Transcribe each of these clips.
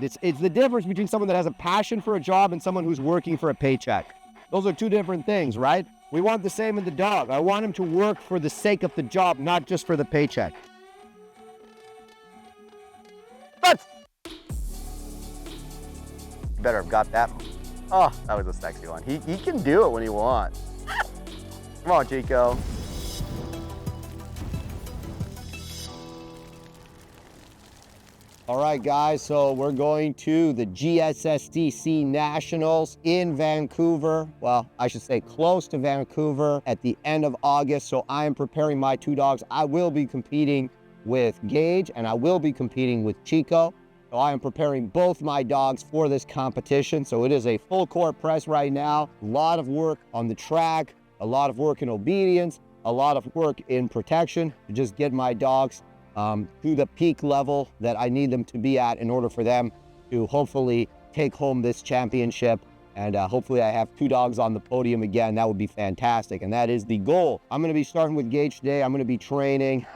It's the difference between someone that has a passion for a job and someone who's working for a paycheck. Those are two different things, right? We want the same in the dog. I want him to work for the sake of the job, not just for the paycheck. But you better have got that. Oh, that was a sexy one. He can do it when he wants. Come on, Chico. All right, guys, so we're going to the GSSDC Nationals in Vancouver. Well, I should say close to Vancouver at the end of August. So I am preparing my two dogs. I will be competing with Gage and I will be competing with Chico. So I am preparing both my dogs for this competition. So it is a full court press right now. A lot of work on the track, a lot of work in obedience, a lot of work in protection to just get my dogs to the peak level that I need them to be at in order for them to hopefully take home this championship. And hopefully I have two dogs on the podium again. That would be fantastic. And that is the goal. I'm going to be starting with Gage today. I'm going to be training.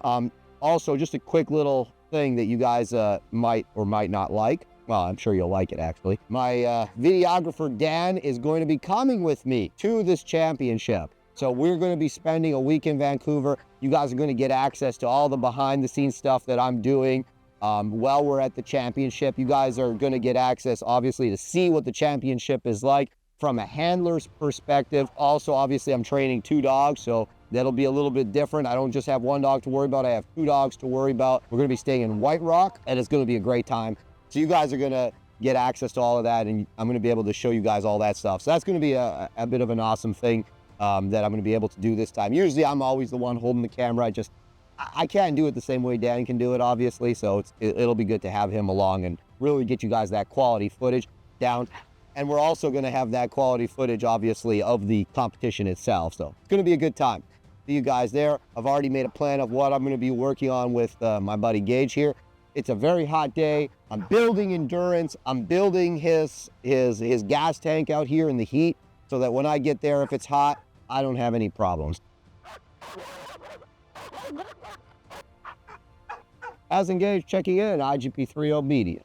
Also, just a quick little thing that you guys might or might not like. Well, I'm sure you'll like it, actually. My videographer, Dan, is going to be coming with me to this championship. So we're going to be spending a week in Vancouver. You guys are going to get access to all the behind-the-scenes stuff that I'm doing while we're at the championship. You guys are going to get access, obviously, to see what the championship is like from a handler's perspective. Also, obviously, I'm training two dogs, so that'll be a little bit different. I don't just have one dog to worry about. I have two dogs to worry about. We're going to be staying in White Rock, and it's going to be a great time. So you guys are going to get access to all of that, and I'm going to be able to show you guys all that stuff. So that's going to be a bit of an awesome thing that I'm going to be able to do this time. Usually I'm always the one holding the camera. I can't do it the same way Dan can do it, obviously. So it'll be good to have him along and really get you guys that quality footage down. And we're also going to have that quality footage, obviously, of the competition itself. So it's going to be a good time. See you guys there. I've already made a plan of what I'm going to be working on with my buddy Gage here. It's a very hot day. I'm building endurance. I'm building his gas tank out here in the heat so that when I get there, if it's hot, I don't have any problems. As engaged, checking in, IGP30 Media.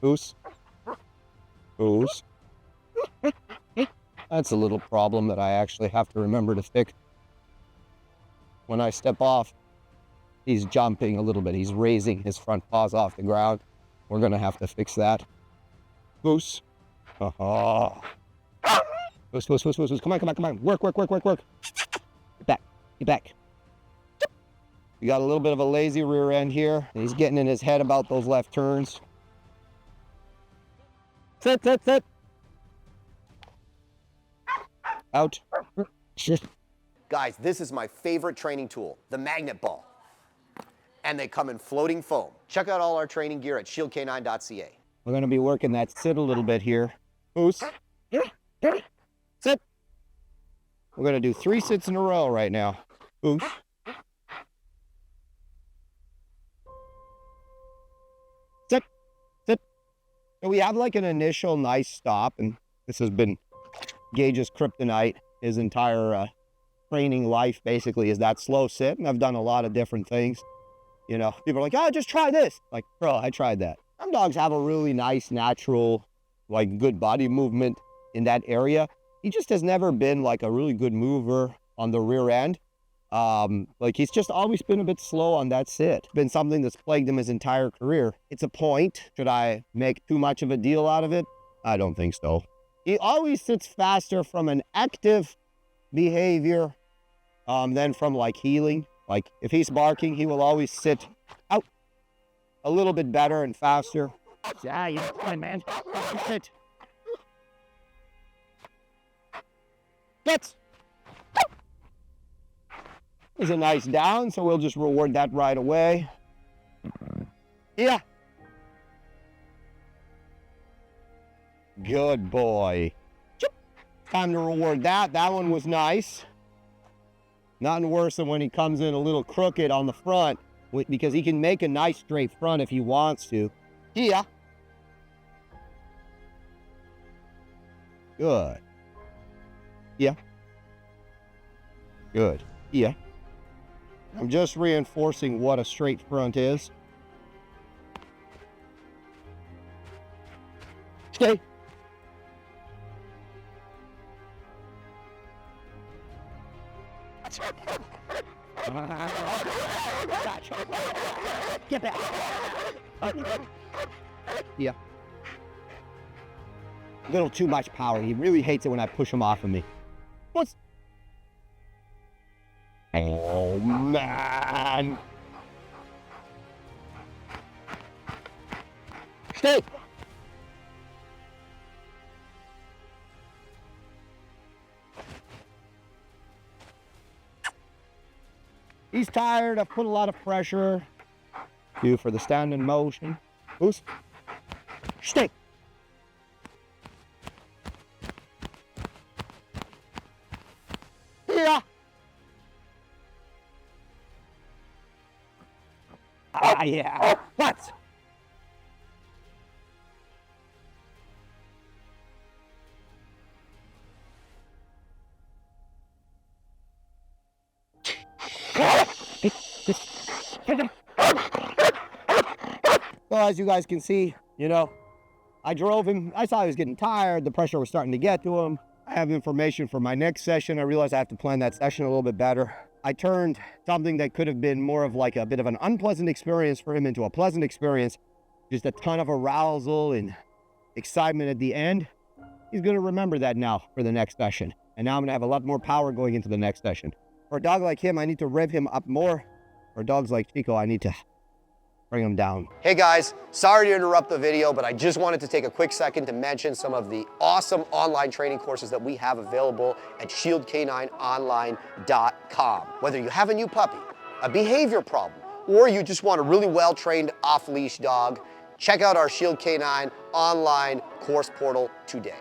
Goose. Goose. That's a little problem that I actually have to remember to fix. When I step off, he's jumping a little bit. He's raising his front paws off the ground. We're going to have to fix that. Goose. Oh. Goose, goose, goose, goose, goose. Come on, come on, come on. Work, work, work, work, work. Get back. Get back. We got a little bit of a lazy rear end here. He's getting in his head about those left turns. Sit, sit, sit. Out. Guys, this is my favorite training tool, the magnet ball. And they come in floating foam. Check out all our training gear at shieldk9.ca. We're going to be working that sit a little bit here. Goose. Sit. We're going to do 3 sits in a row right now. Goose. Sit. Sit. So we have like an initial nice stop, and this has been Gage's kryptonite. His entire training life basically is that slow sit, and I've done a lot of different things. You know, people are like, oh, just try this. Like, bro, I tried that. Some dogs have a really nice, natural, like good body movement in that area. He just has never been like a really good mover on the rear end. Like he's just always been a bit slow on that sit. It's been something that's plagued him his entire career. It's a point. Should I make too much of a deal out of it? I don't think so. He always sits faster from an active behavior than from like healing. Like if he's barking, he will always sit out a little bit better and faster. Yeah, you're fine, man. Sit. Get. Is a nice down, so we'll just reward that right away. Yeah. Good boy. Time to reward that. That one was nice. Nothing worse than when he comes in a little crooked on the front, because he can make a nice straight front if he wants to. Yeah. Good. Yeah. Good. Yeah. I'm just reinforcing what a straight front is. Stay. Get back. Yeah. A little too much power. He really hates it when I push him off of me. What's... Oh, man. Stay. He's tired. I've put a lot of pressure. Do for the standing motion. Boost. Stay. Yeah. Ah, yeah. What? Well, as you guys can see, you know, I drove him. I saw he was getting tired. The pressure was starting to get to him. I have information for my next session. I realized I have to plan that session a little bit better. I turned something that could have been more of like a bit of an unpleasant experience for him into a pleasant experience. Just a ton of arousal and excitement at the end. He's going to remember that now for the next session. And now I'm going to have a lot more power going into the next session. For a dog like him, I need to rev him up more. For dogs like Chico, I need to bring him down. Hey guys, sorry to interrupt the video, but I just wanted to take a quick second to mention some of the awesome online training courses that we have available at shieldk9online.com. Whether you have a new puppy, a behavior problem, or you just want a really well-trained off-leash dog, check out our Shield K9 online course portal today.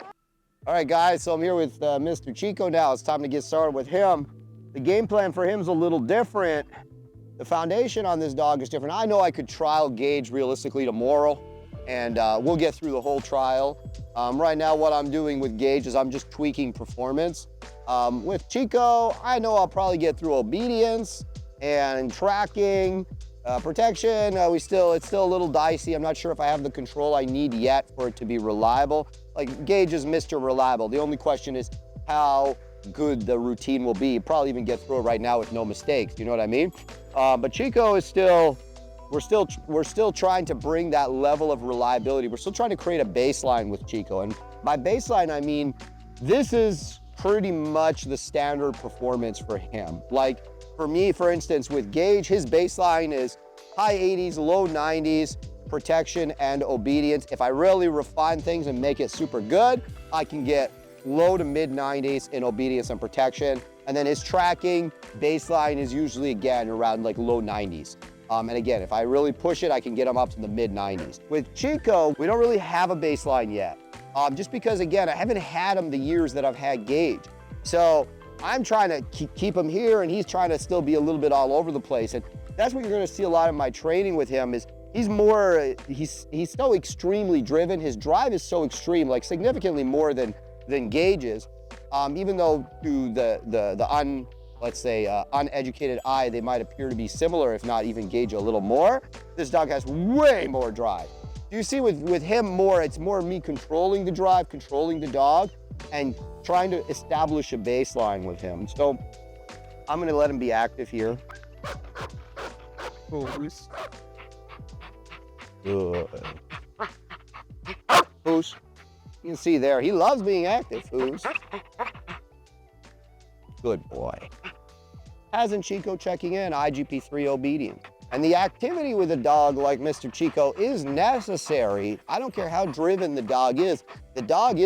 All right guys, so I'm here with Mr. Chico now. It's time to get started with him. The game plan for him is a little different. The foundation on this dog is different. I know I could trial Gage realistically tomorrow, and we'll get through the whole trial. Right now, what I'm doing with Gage is I'm just tweaking performance. With Chico, I know I'll probably get through obedience and tracking, protection. It's still a little dicey. I'm not sure if I have the control I need yet for it to be reliable. Like Gage is Mr. Reliable. The only question is how good the routine will be. Probably even get through it right now with no mistakes. You know what I mean? But Chico is still, we're still trying to bring that level of reliability. We're still trying to create a baseline with Chico. And by baseline, I mean, this is pretty much the standard performance for him. Like for me, for instance, with Gage, his baseline is high 80s, low 90s, protection and obedience. If I really refine things and make it super good, I can get low to mid 90s in obedience and protection. And then his tracking baseline is usually, again, around like low 90s. And again, if I really push it, I can get him up to the mid 90s. With Chico, we don't really have a baseline yet. Just because, again, I haven't had him the years that I've had Gage. So I'm trying to keep him here, and he's trying to still be a little bit all over the place. And that's what you're gonna see a lot of my training with him is he's so extremely driven. His drive is so extreme, like significantly more than Gage's. Even though to the uneducated eye, they might appear to be similar, if not even Gage a little more. This dog has way more drive. You see with him more, it's more me controlling the drive, controlling the dog, and trying to establish a baseline with him. So I'm gonna let him be active here. Good. Boost. You can see there, he loves being active, Foos. Good boy. Hasn't Chico checking in, IGP3 obedient. And the activity with a dog like Mr. Chico is necessary. I don't care how driven the dog is. The dog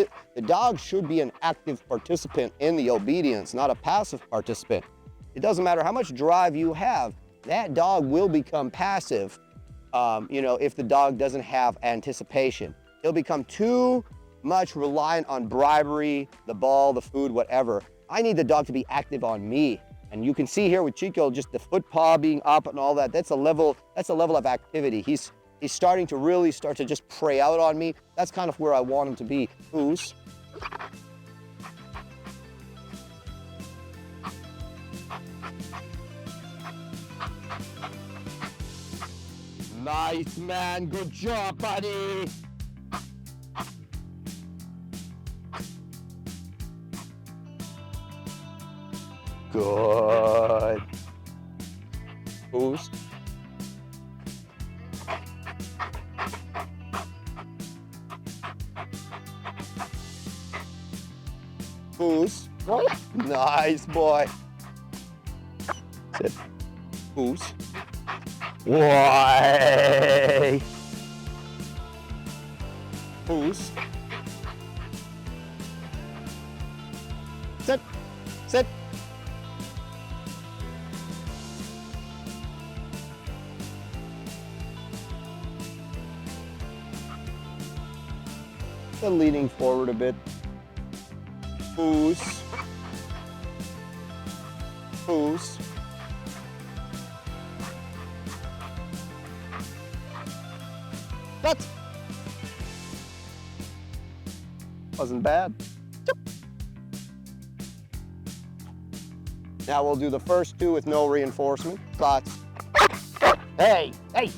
should be an active participant in the obedience, not a passive participant. It doesn't matter how much drive you have, that dog will become passive, if the dog doesn't have anticipation. He'll become too much reliant on bribery, the ball, the food, whatever. I need the dog to be active on me. And you can see here with Chico, just the foot paw being up and all that, that's a level of activity. He's starting to really just prey out on me. That's kind of where I want him to be. Foos. Nice, man. Good job, buddy. Good. Boost. Boost. Nice boy. Sit. Boost. Why? Boost. Sit. Sit. And leaning forward a bit. Boost. Boost. That wasn't bad. Yep. Now we'll do the first two with no reinforcement. Thoughts? Hey, hey.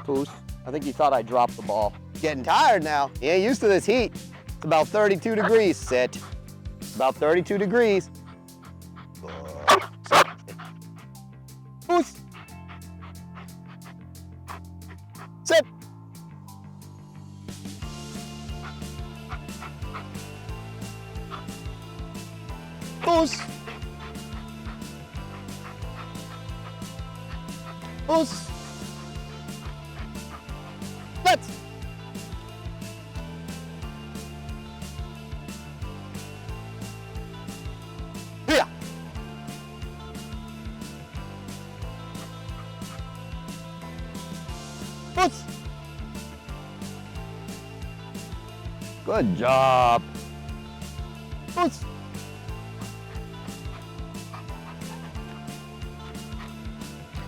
Boost. I think he thought I dropped the ball. Getting tired now. He ain't used to this heat. It's about 32 degrees. Sit. About 32 degrees. Sit. Boost. Sit. Boost. Boost. Let's. Here. Boost. Good job. Boost.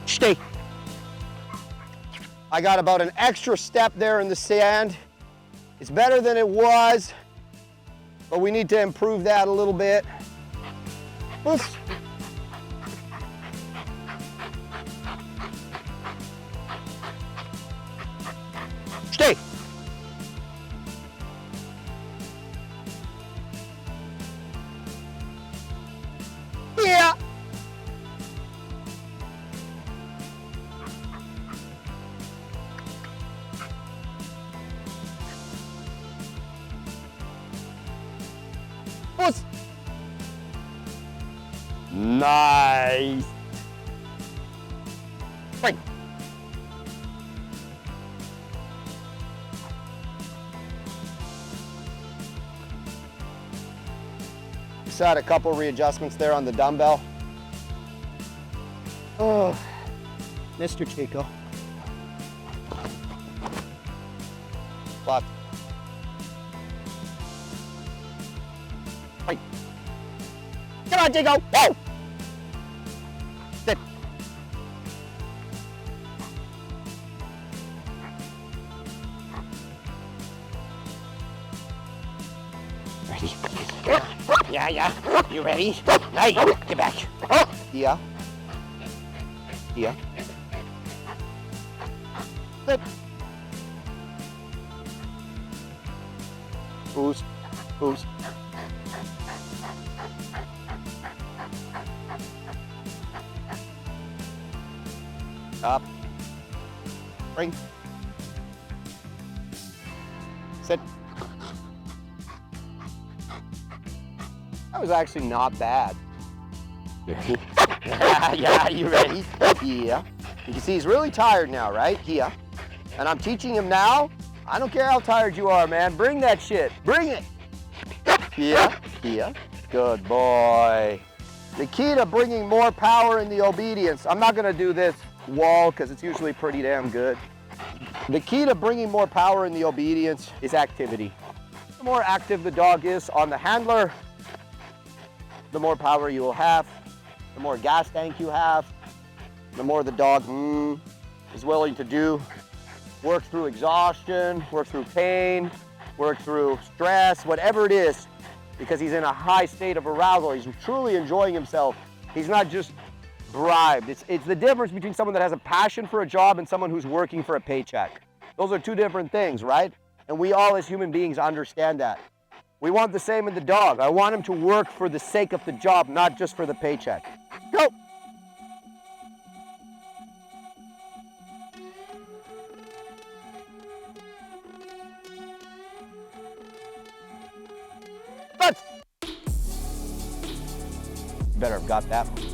Stay. I got about an extra step there in the sand. It's better than it was, but we need to improve that a little bit. Oops. Stay. Yeah. Push. Nice. Right. Just had a couple readjustments there on the dumbbell. Oh, Mr. Chico. Left. Right. Come on, Chico. Whoa. Sit. Ready? Yeah. You ready? Hey, get back. Yeah. Yeah. Sit. Boost. Boost. Up. Bring. Sit. That was actually not bad. Yeah, you ready? Yeah. You can see he's really tired now, right? Yeah. And I'm teaching him now. I don't care how tired you are, man. Bring that shit. Bring it. Yeah. Good boy. The key to bringing more power in the obedience, I'm not gonna do this wall because it's usually pretty damn good. The key to bringing more power in the obedience is activity. The more active the dog is on the handler, the more power you will have, the more gas tank you have, the more the dog is willing to do. Work through exhaustion, work through pain, work through stress, whatever it is, because he's in a high state of arousal. He's truly enjoying himself. He's not just bribed. It's the difference between someone that has a passion for a job and someone who's working for a paycheck. Those are two different things, right? And we all as human beings understand that. We want the same in the dog. I want him to work for the sake of the job, not just for the paycheck. Go. Let's. Better have got that one.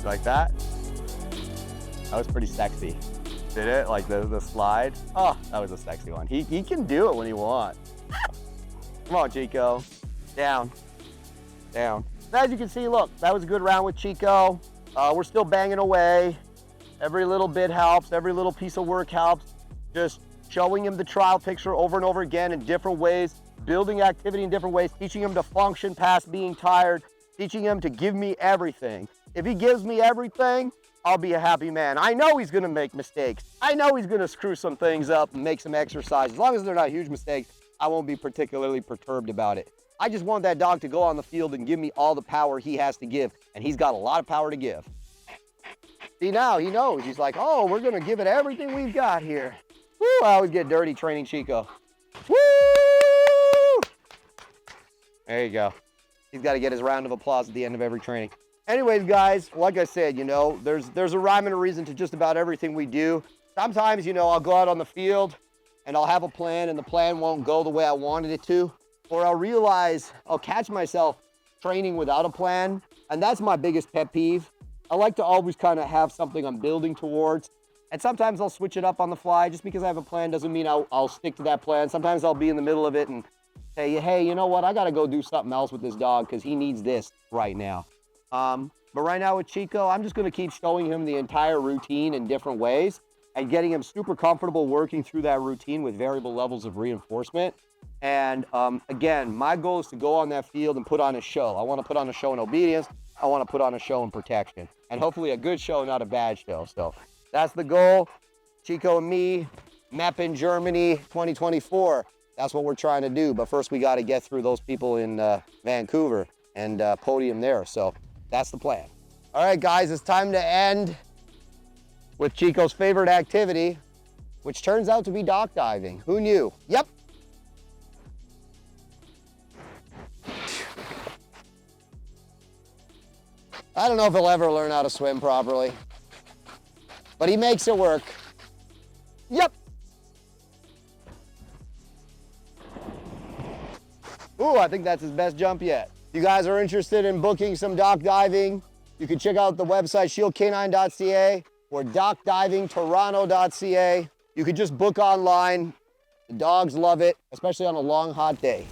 Like that? That was pretty sexy. Did it? Like the slide? Oh, that was a sexy one. He can do it when he wants. Come on, Chico. Down. Down. As you can see, look, that was a good round with Chico. We're still banging away. Every little bit helps. Every little piece of work helps. Just showing him the trial picture over and over again in different ways, building activity in different ways, teaching him to function past being tired, teaching him to give me everything. If he gives me everything, I'll be a happy man. I know he's gonna make mistakes. I know he's gonna screw some things up and make some exercises. As long as they're not huge mistakes, I won't be particularly perturbed about it. I just want that dog to go on the field and give me all the power he has to give, and he's got a lot of power to give. See, now he knows. He's like, oh, we're gonna give it everything we've got here. Woo, I always get dirty training Chico. Woo! There you go. He's got to get his round of applause at the end of every training. Anyways, guys, like I said, you know, there's a rhyme and a reason to just about everything we do. Sometimes, you know, I'll go out on the field and I'll have a plan and the plan won't go the way I wanted it to. Or I'll catch myself training without a plan. And that's my biggest pet peeve. I like to always kind of have something I'm building towards. And sometimes I'll switch it up on the fly. Just because I have a plan doesn't mean I'll stick to that plan. Sometimes I'll be in the middle of it and say, hey, you know what? I got to go do something else with this dog because he needs this right now. But right now with Chico, I'm just going to keep showing him the entire routine in different ways and getting him super comfortable working through that routine with variable levels of reinforcement. And again, my goal is to go on that field and put on a show. I want to put on a show in obedience. I want to put on a show in protection. And hopefully a good show, not a bad show. So that's the goal. Chico and me, MEP in Germany 2024. That's what we're trying to do. But first we got to get through those people in Vancouver and podium there. So that's the plan. All right, guys, it's time to end with Chico's favorite activity, which turns out to be dock diving. Who knew? Yep. I don't know if he'll ever learn how to swim properly, but he makes it work. Yep. Ooh, I think that's his best jump yet. If you guys are interested in booking some dock diving, you can check out the website shieldcanine.ca or dockdivingtoronto.ca. You could just book online. The dogs love it, especially on a long, hot day.